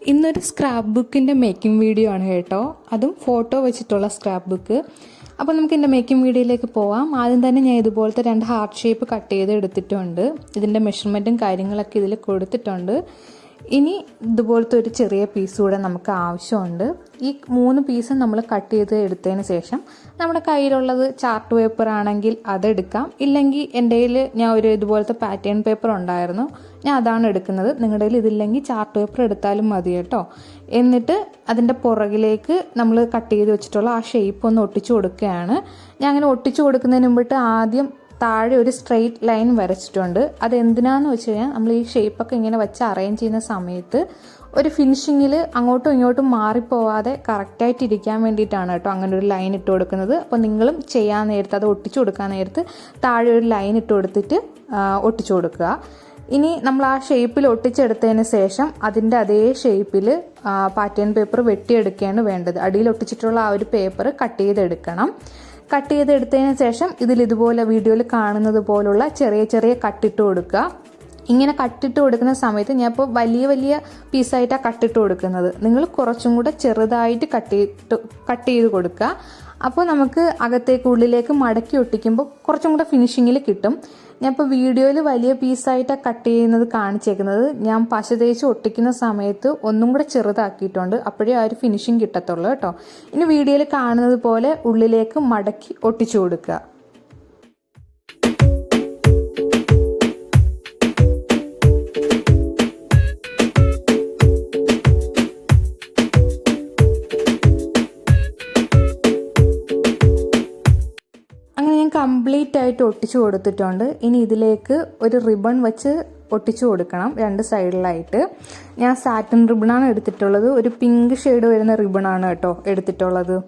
ഇന്നൊരു സ്ക്രാപ്പ് ബുക്കിൻ്റെ making video ആണ് കേട്ടോ. അതും ഫോട്ടോ വെച്ചിട്ടുള്ള സ്ക്രാപ്പ് ബുക്ക്. അപ്പോൾ നമുക്ക് ഇതിൻ്റെ മേക്കിംഗ് വീഡിയോയിലേക്ക് പോവാം. ആദ്യം തന്നെ ഞാൻ ഇതുപോലത്തെ 2 ഹാർട്ട് ഷേപ്പ് കട്ട് ചെയ്ത് എടുത്തിട്ടുണ്ട്. ഇതിൻ്റെ മെഷർമെൻറ്റും കാര്യങ്ങളൊക്കെ ഇതിൽ കൊടുത്തിട്ടുണ്ട്. ഇനി ഇതുപോലത്തെ ഒരു ചെറിയ പീസ് കൂടെ നമുക്ക് ആവശ്യമുണ്ട്. ഈ 3 പീസ് നമ്മൾ കട്ട് ചെയ്ത് എടുത്തതിന് ശേഷം നമ്മുടെ കയ്യിലുള്ളത് ചാർട്ട് പേപ്പർ ആണെങ്കിൽ അതെടുക്കാം. ഇല്ലെങ്കിൽ എൻ്റെ കയ്യിൽ ഞാൻ ഒരു ഇതുപോലത്തെ പാറ്റേൺ പേപ്പർ ഉണ്ടായിരുന്നു, ഞാൻ അതാണ് എടുക്കുന്നത്. നിങ്ങളുടെ കയ്യിൽ ഇതില്ലെങ്കിൽ ചാർട്ട് പേപ്പർ എടുത്താലും മതി കേട്ടോ. എന്നിട്ട് അതിൻ്റെ പുറകിലേക്ക് നമ്മൾ കട്ട് ചെയ്ത് വെച്ചിട്ടുള്ള ആ ഷേപ്പ് ഒന്ന് ഒട്ടിച്ചു കൊടുക്കുകയാണ്. ഞാൻ അങ്ങനെ ഒട്ടിച്ചു കൊടുക്കുന്നതിന് മുമ്പിട്ട് ആദ്യം താഴെ ഒരു സ്ട്രെയിറ്റ് ലൈൻ വരച്ചിട്ടുണ്ട്. അതെന്തിനാന്ന് വെച്ച് കഴിഞ്ഞാൽ നമ്മൾ ഈ ഷേപ്പൊക്കെ ഇങ്ങനെ വെച്ച് അറേഞ്ച് ചെയ്യുന്ന സമയത്ത് ഒരു ഫിനിഷിങ്ങിൽ അങ്ങോട്ടും ഇങ്ങോട്ടും മാറിപ്പോവാതെ കറക്റ്റായിട്ട് ഇരിക്കാൻ വേണ്ടിയിട്ടാണ് കേട്ടോ അങ്ങനെ ഒരു ലൈൻ ഇട്ട് കൊടുക്കുന്നത്. അപ്പോൾ നിങ്ങളും ചെയ്യാൻ നേരത്ത് അത് ഒട്ടിച്ചു കൊടുക്കാൻ നേരത്ത് താഴെ ഒരു ലൈൻ ഇട്ട് കൊടുത്തിട്ട് ഒട്ടിച്ചു കൊടുക്കുക. ഇനി നമ്മൾ ആ ഷേപ്പിൽ ഒട്ടിച്ചെടുത്തതിന് ശേഷം അതിൻ്റെ അതേ ഷേപ്പിൽ പാറ്റേൺ പേപ്പർ വെട്ടിയെടുക്കുകയാണ് വേണ്ടത്. അടിയിൽ ഒട്ടിച്ചിട്ടുള്ള ആ ഒരു പേപ്പർ കട്ട് ചെയ്തെടുക്കണം. കട്ട് ചെയ്തെടുത്തതിന് ശേഷം ഇതുപോലെ വീഡിയോയിൽ കാണുന്നത് പോലുള്ള ചെറിയ ചെറിയ കട്ടിട്ട് കൊടുക്കുക. ഇങ്ങനെ കട്ടിട്ട് കൊടുക്കുന്ന സമയത്ത് ഞാൻ ഇപ്പോൾ വലിയ പീസായിട്ടാണ് കട്ടിട്ട് കൊടുക്കുന്നത്. നിങ്ങൾ കുറച്ചും കൂടെ ചെറുതായിട്ട് കട്ട് ചെയ്ത് കൊടുക്കുക. അപ്പോൾ നമുക്ക് അകത്തേക്ക് ഉള്ളിലേക്ക് മടക്കി ഒട്ടിക്കുമ്പോൾ കുറച്ചും കൂടെ ഫിനിഷിങ്ങിൽ കിട്ടും. ഞാൻ ഇപ്പോൾ വീഡിയോയിൽ വലിയ പീസായിട്ടാണ് കട്ട് ചെയ്യുന്നത് കാണിച്ചേക്കുന്നത്. ഞാൻ പശ തേച്ച് ഒട്ടിക്കുന്ന സമയത്ത് ഒന്നും കൂടെ ചെറുതാക്കിയിട്ടുണ്ട്. അപ്പോഴേ ആ ഒരു ഫിനിഷിങ് കിട്ടത്തുള്ളൂ കേട്ടോ. ഇനി വീഡിയോയിൽ കാണുന്നത് പോലെ ഉള്ളിലേക്ക് മടക്കി ഒട്ടിച്ചു കൊടുക്കുക. കംപ്ലീറ്റ് ആയിട്ട് ഒട്ടിച്ചു കൊടുത്തിട്ടുണ്ട്. ഇനി ഇതിലേക്ക് ഒരു റിബൺ വെച്ച് ഒട്ടിച്ചു കൊടുക്കണം 2 സൈഡിലായിട്ട്. ഞാൻ സാറ്റിൻ റിബണാണ് എടുത്തിട്ടുള്ളത്. ഒരു പിങ്ക് ഷെയ്ഡ് വരുന്ന റിബണാണ് കേട്ടോ എടുത്തിട്ടുള്ളത്.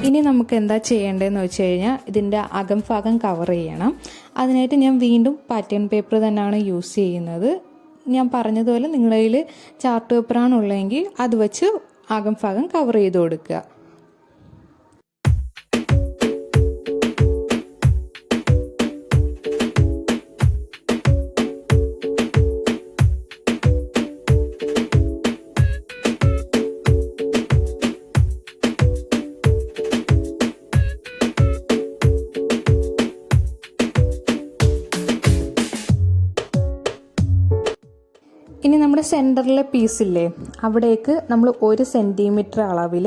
ഇനി നമുക്ക് എന്താ ചെയ്യേണ്ടതെന്ന് വെച്ച് കഴിഞ്ഞാൽ ഇതിൻ്റെ അകംഭാഗം കവർ ചെയ്യണം. അതിനായിട്ട് ഞാൻ വീണ്ടും പാറ്റേൺ പേപ്പർ തന്നെയാണ് യൂസ് ചെയ്യുന്നത്. ഞാൻ പറഞ്ഞതുപോലെ നിങ്ങളുടെ കയ്യിൽ ചാർട്ട് പേപ്പറാണ് ഉള്ളതെങ്കിൽ അത് വെച്ച് അകംഭാഗം കവർ ചെയ്ത് കൊടുക്കുക. ഇനി നമ്മുടെ സെൻറ്ററിലെ പീസില്ലേ, അവിടേക്ക് നമ്മൾ 1 സെൻറ്റിമീറ്റർ അളവിൽ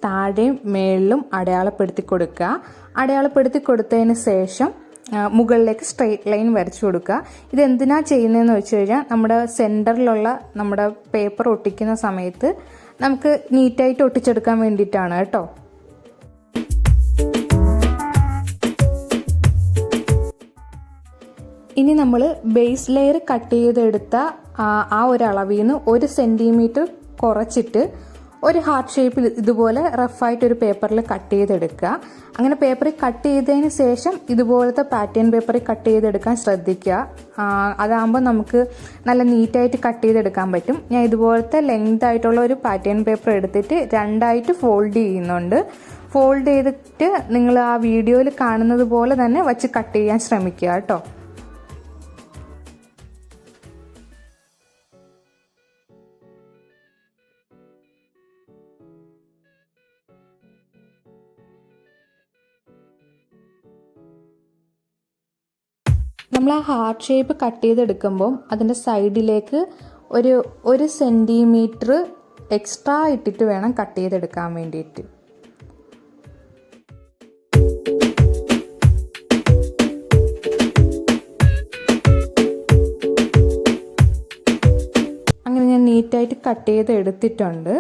താഴെയും മേളിലും അടയാളപ്പെടുത്തി കൊടുക്കുക. അടയാളപ്പെടുത്തി കൊടുത്തതിന് ശേഷം മുകളിലേക്ക് സ്ട്രെയിറ്റ് ലൈൻ വരച്ചു കൊടുക്കുക. ഇതെന്തിനാ ചെയ്യുന്നതെന്ന് വെച്ച് കഴിഞ്ഞാൽ നമ്മുടെ സെൻറ്ററിലുള്ള നമ്മുടെ പേപ്പർ ഒട്ടിക്കുന്ന സമയത്ത് നമുക്ക് നീറ്റായിട്ട് ഒട്ടിച്ചെടുക്കാൻ വേണ്ടിയിട്ടാണ് കേട്ടോ. ഇനി നമ്മൾ ബേസ് ലെയർ കട്ട് ചെയ്തെടുത്ത ആ ഒരു അളവിൽ നിന്ന് 1 സെൻറ്റിമീറ്റർ കുറച്ചിട്ട് ഒരു ഹാർട്ട് ഷേപ്പിൽ ഇതുപോലെ റഫായിട്ടൊരു പേപ്പറിൽ കട്ട് ചെയ്തെടുക്കുക. അങ്ങനെ പേപ്പറിൽ കട്ട് ചെയ്തതിന് ശേഷം ഇതുപോലത്തെ പാറ്റേൺ പേപ്പറിൽ കട്ട് ചെയ്തെടുക്കാൻ ശ്രദ്ധിക്കുക. അതാകുമ്പോൾ നമുക്ക് നല്ല നീറ്റായിട്ട് കട്ട് ചെയ്തെടുക്കാൻ പറ്റും. ഞാൻ ഇതുപോലത്തെ ലെങ്ത് ആയിട്ടുള്ള ഒരു പാറ്റേൺ പേപ്പർ എടുത്തിട്ട് 2ആയിട്ട് ഫോൾഡ് ചെയ്യുന്നുണ്ട്. ഫോൾഡ് ചെയ്തിട്ട് നിങ്ങൾ ആ വീഡിയോയിൽ കാണുന്നത് പോലെ തന്നെ വച്ച് കട്ട് ചെയ്യാൻ ശ്രമിക്കുക കേട്ടോ. നമ്മൾ ആ ഹാർട്ട് ഷേപ്പ് കട്ട് ചെയ്തെടുക്കുമ്പം അതിൻ്റെ സൈഡിലേക്ക് ഒരു 1 സെൻറ്റിമീറ്റർ എക്സ്ട്രാ ഇട്ടിട്ട് വേണം കട്ട് ചെയ്തെടുക്കാൻ വേണ്ടിയിട്ട്. ഞാൻ നീറ്റായിട്ട് കട്ട് ചെയ്ത് എടുത്തിട്ടുണ്ട്.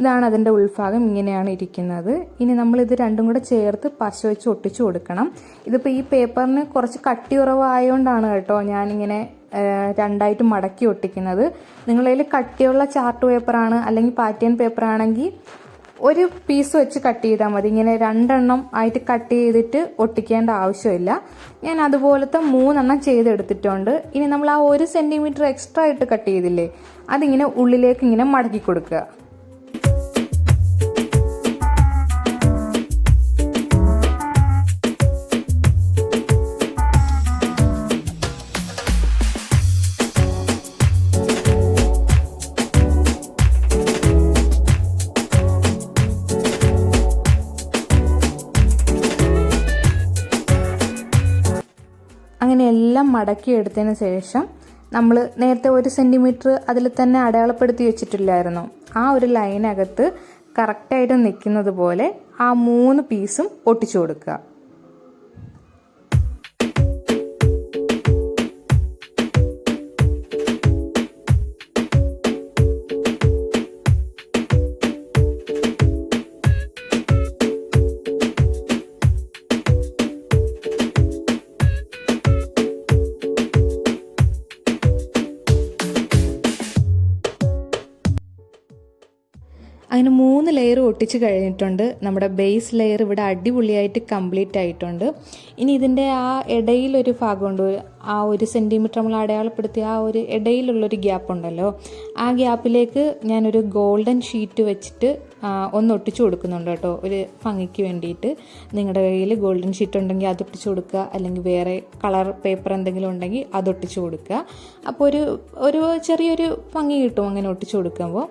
ഇതാണ് അതിൻ്റെ ഉൾഭാഗം, ഇങ്ങനെയാണ് ഇരിക്കുന്നത്. ഇനി നമ്മളിത് രണ്ടും കൂടെ ചേർത്ത് പശ വെച്ച് ഒട്ടിച്ചു കൊടുക്കണം. ഇതിപ്പോൾ ഈ പേപ്പറിന് കുറച്ച് കട്ടി കുറവായതുകൊണ്ടാണ് കേട്ടോ ഞാനിങ്ങനെ രണ്ടായിട്ട് മടക്കി ഒട്ടിക്കുന്നത്. നിങ്ങളുടെ കയ്യിൽ കട്ടിയുള്ള ചാർട്ട് പേപ്പറാണ് അല്ലെങ്കിൽ പാറ്റേൺ പേപ്പറാണെങ്കിൽ ഒരു പീസ് വെച്ച് കട്ട് ചെയ്താൽ മതി. ഇങ്ങനെ രണ്ടെണ്ണം ആയിട്ട് കട്ട് ചെയ്തിട്ട് ഒട്ടിക്കേണ്ട ആവശ്യമില്ല. ഞാൻ അതുപോലത്തെ 3 എണ്ണം ചെയ്തെടുത്തിട്ടുണ്ട്. ഇനി നമ്മൾ ആ 1 സെൻറ്റിമീറ്റർ എക്സ്ട്രാ ആയിട്ട് കട്ട് ചെയ്തില്ലേ, അതിങ്ങനെ ഉള്ളിലേക്ക് ഇങ്ങനെ മടക്കി കൊടുക്കുക. അങ്ങനെ എല്ലാം മടക്കി എടുത്തതിന് ശേഷം നമ്മൾ നേരത്തെ 1 സെൻറ്റിമീറ്റർ അതിൽ തന്നെ അടയാളപ്പെടുത്തി വെച്ചിട്ടില്ലായിരുന്നു, ആ ഒരു ലൈനകത്ത് കറക്റ്റായിട്ട് നിൽക്കുന്നത് പോലെ ആ 3 പീസും ഒട്ടിച്ചു കൊടുക്കുക. അങ്ങനെ 3 ലെയർ ഒട്ടിച്ച് കഴിഞ്ഞിട്ടുണ്ട്. നമ്മുടെ ബേസ് ലെയർ ഇവിടെ അടിപൊളിയായിട്ട് കംപ്ലീറ്റ് ആയിട്ടുണ്ട്. ഇനി ഇതിൻ്റെ ആ ഇടയിലൊരു ഭാഗമുണ്ട്, ആ 1 സെൻറ്റിമീറ്റർ നമ്മൾ അടയാളപ്പെടുത്തിയ ആ ഒരു ഇടയിലുള്ളൊരു ഗ്യാപ്പ് ഉണ്ടല്ലോ, ആ ഗ്യാപ്പിലേക്ക് ഞാനൊരു ഗോൾഡൻ ഷീറ്റ് വെച്ചിട്ട് ഒന്ന് ഒട്ടിച്ചു കൊടുക്കുന്നുണ്ട് കേട്ടോ, ഒരു ഭംഗിക്ക് വേണ്ടിയിട്ട്. നിങ്ങളുടെ കയ്യിൽ ഗോൾഡൻ ഷീറ്റ് ഉണ്ടെങ്കിൽ അത് ഒട്ടിച്ചു കൊടുക്കുക, അല്ലെങ്കിൽ വേറെ കളർ പേപ്പർ എന്തെങ്കിലും ഉണ്ടെങ്കിൽ അത് ഒട്ടിച്ചു കൊടുക്കുക. അപ്പോൾ ഒരു ചെറിയൊരു ഭംഗി കിട്ടും അങ്ങനെ ഒട്ടിച്ചു കൊടുക്കുമ്പോൾ.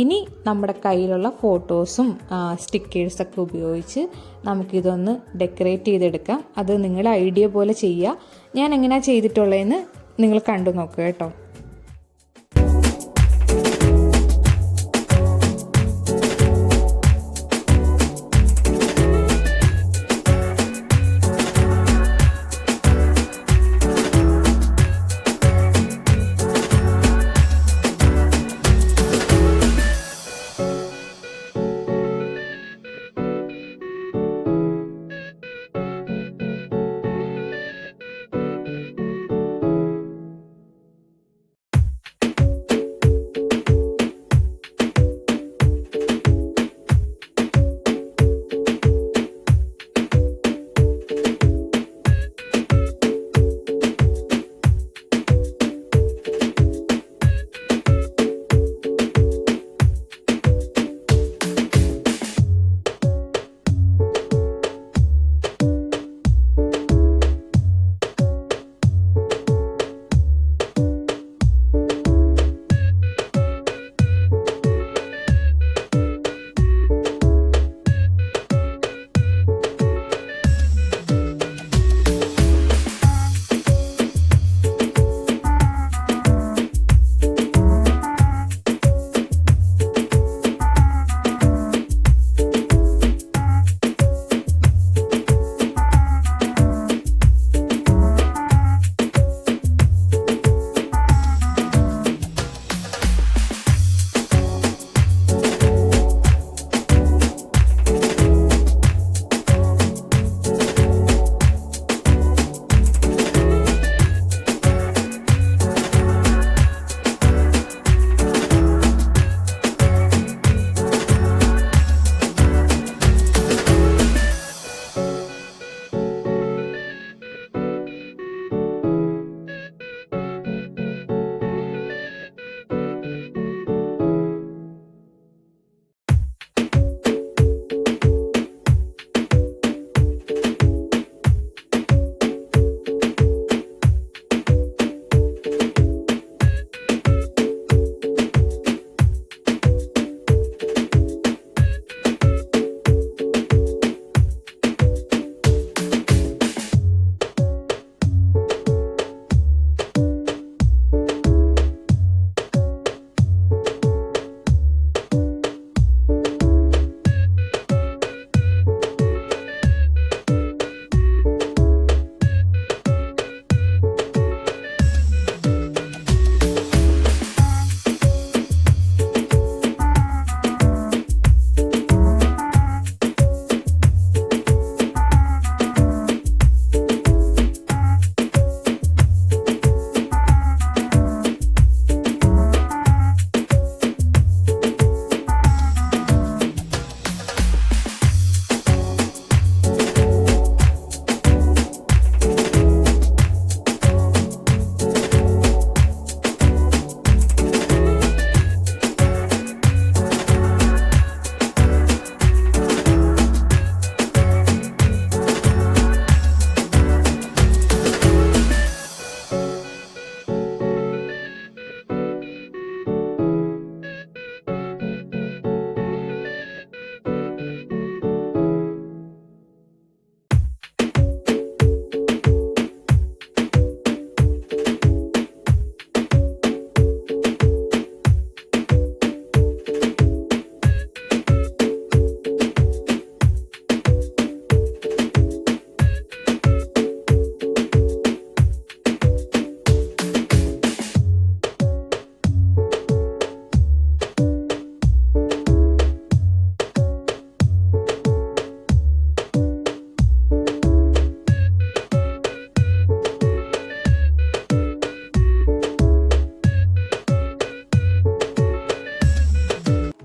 ഇനി നമ്മുടെ കയ്യിലുള്ള ഫോട്ടോസും സ്റ്റിക്കേഴ്സൊക്കെ ഉപയോഗിച്ച് നമുക്കിതൊന്ന് ഡെക്കറേറ്റ് ചെയ്തെടുക്കാം. അത് നിങ്ങളുടെ ഐഡിയ പോലെ ചെയ്യുക. ഞാൻ എങ്ങനെയാണ് ചെയ്തിട്ടുള്ളതെന്ന് നിങ്ങൾ കണ്ടു നോക്കുക കേട്ടോ.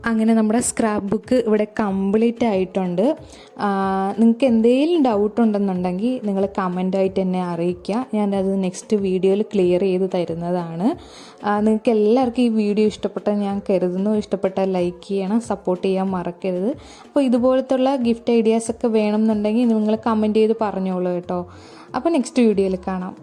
അങ്ങനെ നമ്മുടെ സ്ക്രാപ്പ് ബുക്ക് ഇവിടെ കംപ്ലീറ്റ് ആയിട്ടുണ്ട്. നിങ്ങൾക്ക് എന്തെങ്കിലും ഡൗട്ട് ഉണ്ടെന്നുണ്ടെങ്കിൽ നിങ്ങൾ കമൻ്റായിട്ട് എന്നെ അറിയിക്കുക. ഞാനത് നെക്സ്റ്റ് വീഡിയോയിൽ ക്ലിയർ ചെയ്ത് തരുന്നതാണ്. നിങ്ങൾക്ക് എല്ലാവർക്കും ഈ വീഡിയോ ഇഷ്ടപ്പെട്ടാൽ ഞാൻ കരുതുന്നു. ഇഷ്ടപ്പെട്ടാൽ ലൈക്ക് ചെയ്യണം, സപ്പോർട്ട് ചെയ്യാൻ മറക്കരുത്. അപ്പോൾ ഇതുപോലത്തുള്ള ഗിഫ്റ്റ് ഐഡിയാസൊക്കെ വേണമെന്നുണ്ടെങ്കിൽ നിങ്ങൾ കമൻറ്റ് ചെയ്ത് പറഞ്ഞോളൂ കേട്ടോ. അപ്പോൾ നെക്സ്റ്റ് വീഡിയോയിൽ കാണാം.